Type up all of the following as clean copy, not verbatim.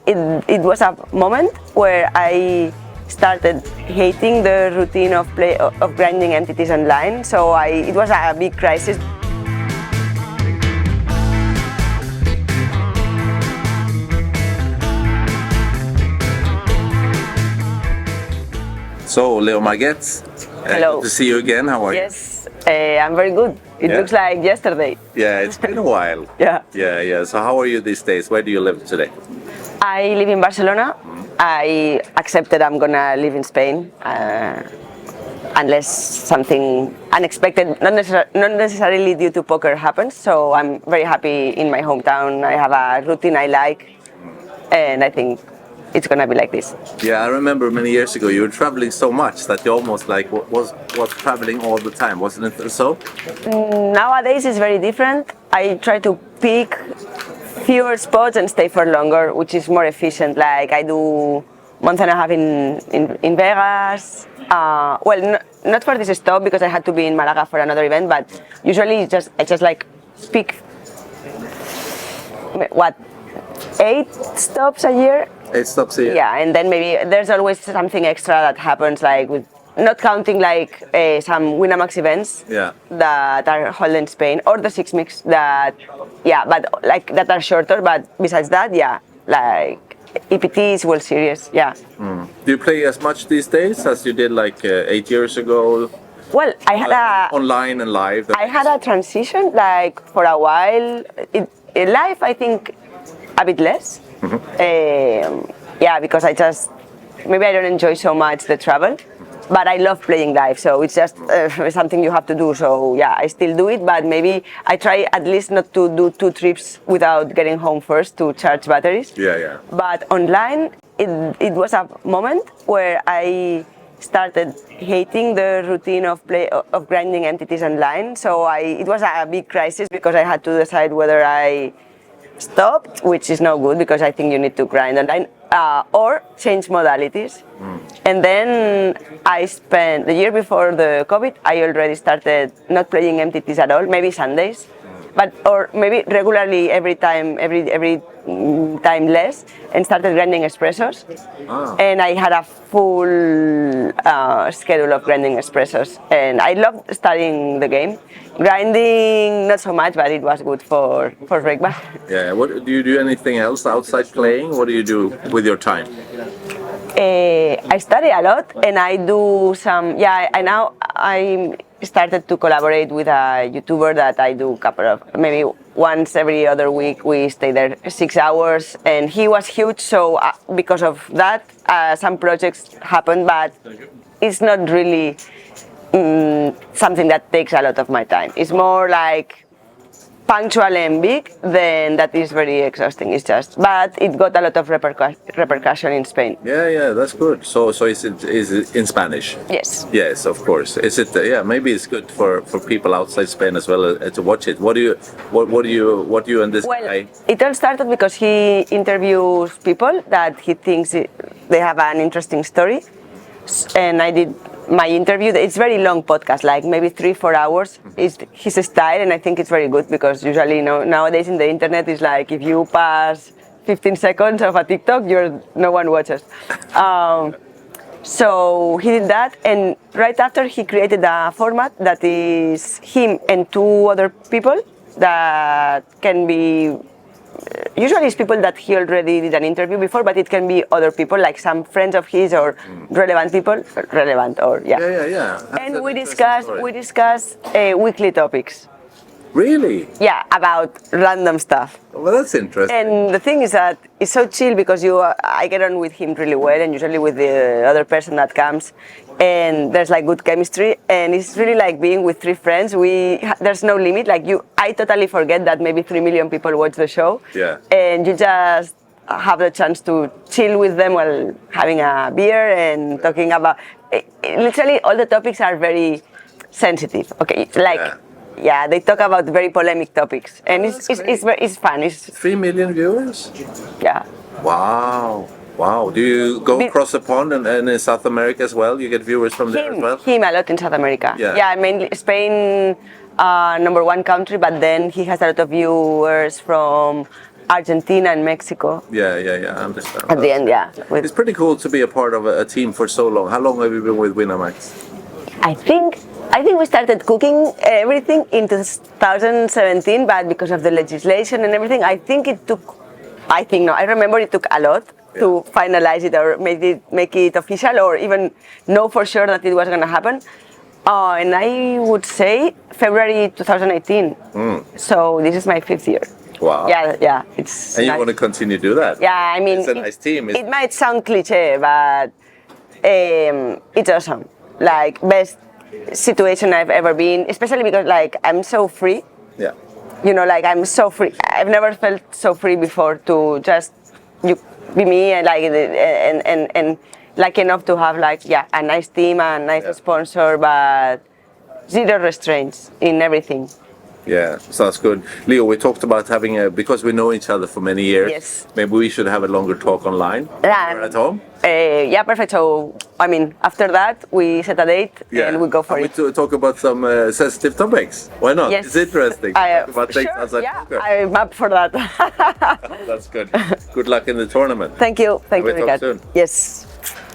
it was a moment where I started hating the routine of grinding entities online. So it was a big crisis. So, Leo Margets, hello. Good to see you again. How are you? Yes, I'm very good. It looks like yesterday. Yeah, it's been a while. Yeah. So how are you these days? Where do you live today? I live in Barcelona. I accepted I'm gonna live in Spain unless something unexpected, not necessarily due to poker, happens. So I'm very happy in my hometown. I have a routine I like, and I think it's gonna be like this. Yeah, I remember many years ago you were traveling so much that you almost like was traveling all the time, wasn't it so? Nowadays it's very different. I try to pick fewer spots and stay for longer, which is more efficient. Like I do month and a half in Vegas. Not for this stop because I had to be in Malaga for another event, but usually I just like pick 8 stops a year. 8 stops a year. Yeah, and then maybe there's always something extra that happens, like with not counting like some Winamax events that are held in Spain, or the six mix that but like that are shorter. But besides that, like EPTs, World Series, Do you play as much these days as you did like 8 years ago? Well, I had online and live. I had a transition, like for a while. In live, I think a bit less. Because maybe I don't enjoy so much the travel, but I love playing live, so it's just something you have to do. So I still do it, but maybe I try at least not to do 2 trips without getting home first to charge batteries. But online, it was a moment where I started hating the routine of grinding entities online. So it was a big crisis because I had to decide whether I stopped, which is no good because I think you need to grind online, or change modalities. And then I spent the year before the COVID, I already started not playing MTTs at all, maybe Sundays, or maybe regularly every time less, and started grinding espressos. And I had a full schedule of grinding espressos, and I loved studying the game. Grinding, not so much, but it was good for Rikard. Yeah, what do you do anything else outside playing? What do you do with your time? I study a lot, and I do some, I started to collaborate with a YouTuber that I do maybe once every other week. We stay there 6 hours, and he was huge, so because of that, some projects happened, but it's not really something that takes a lot of my time. It's more like punctual and big, then that is very exhausting. It's just, but it got a lot of repercussion in Spain. Yeah, that's good. So is it in Spanish? Yes. Yes, of course. Is it? Maybe it's good for people outside Spain as well to watch it. What do you and this guy? It all started because he interviews people that he thinks they have an interesting story, and I did my interview. It's very long podcast, like maybe 3-4 hours is his style, and I think it's very good because usually nowadays in the internet it's like if you pass 15 seconds of a TikTok, no one watches. So he did that, and right after he created a format that is him and 2 other people that can be. Usually it's people that he already did an interview before, but it can be other people, like some friends of his or relevant people. And we discuss weekly topics. Really? Yeah, about random stuff. Well, that's interesting. And the thing is that it's so chill because I get on with him really well, and usually with the other person that comes, and there's like good chemistry, and it's really like being with 3 friends. There's no limit. Like I totally forget that maybe 3 million people watch the show. Yeah. And you just have the chance to chill with them while having a beer and talking about. Literally, all the topics are very sensitive. Okay, they talk about very polemic topics, and it's fun. It's 3 million viewers. Yeah. Wow. Do you go across the pond and in South America as well? You get viewers from there as well? Him a lot in South America. Yeah, mainly Spain, #1 country, but then he has a lot of viewers from Argentina and Mexico. Yeah, I understand. At the end, yeah. It's pretty cool to be a part of a team for so long. How long have you been with Winamax? I think we started cooking everything in 2017, but because of the legislation and everything, I remember it took a lot to finalize it or make it official, or even know for sure that it was going to happen. And I would say February 2018. So this is my 5th year. Wow. Yeah, it's. And you nice. want to continue to do that? Yeah, I mean, it's a nice team. It might sound cliche, but it's awesome. Like, best situation I've ever been, especially because like I'm so free. Yeah. You know, like I'm so free. I've never felt so free before to just be me and like and like enough to have like a nice team and nice sponsor, but zero restraints in everything. Yeah, sounds good. Leo, we talked about having because we know each other for many years. Yes. Maybe we should have a longer talk online. Yeah. Or at home. Yeah, perfect. So, I mean, after that, we set a date and we go for it. We talk about some sensitive topics. Why not? Yes. It's interesting. Talk about things sure, outside yeah, poker. I'm up for that. That's good. Good luck in the tournament. Thank you, We talk Rikard. soon. Yes.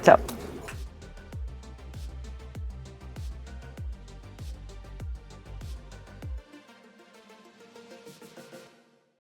Ciao.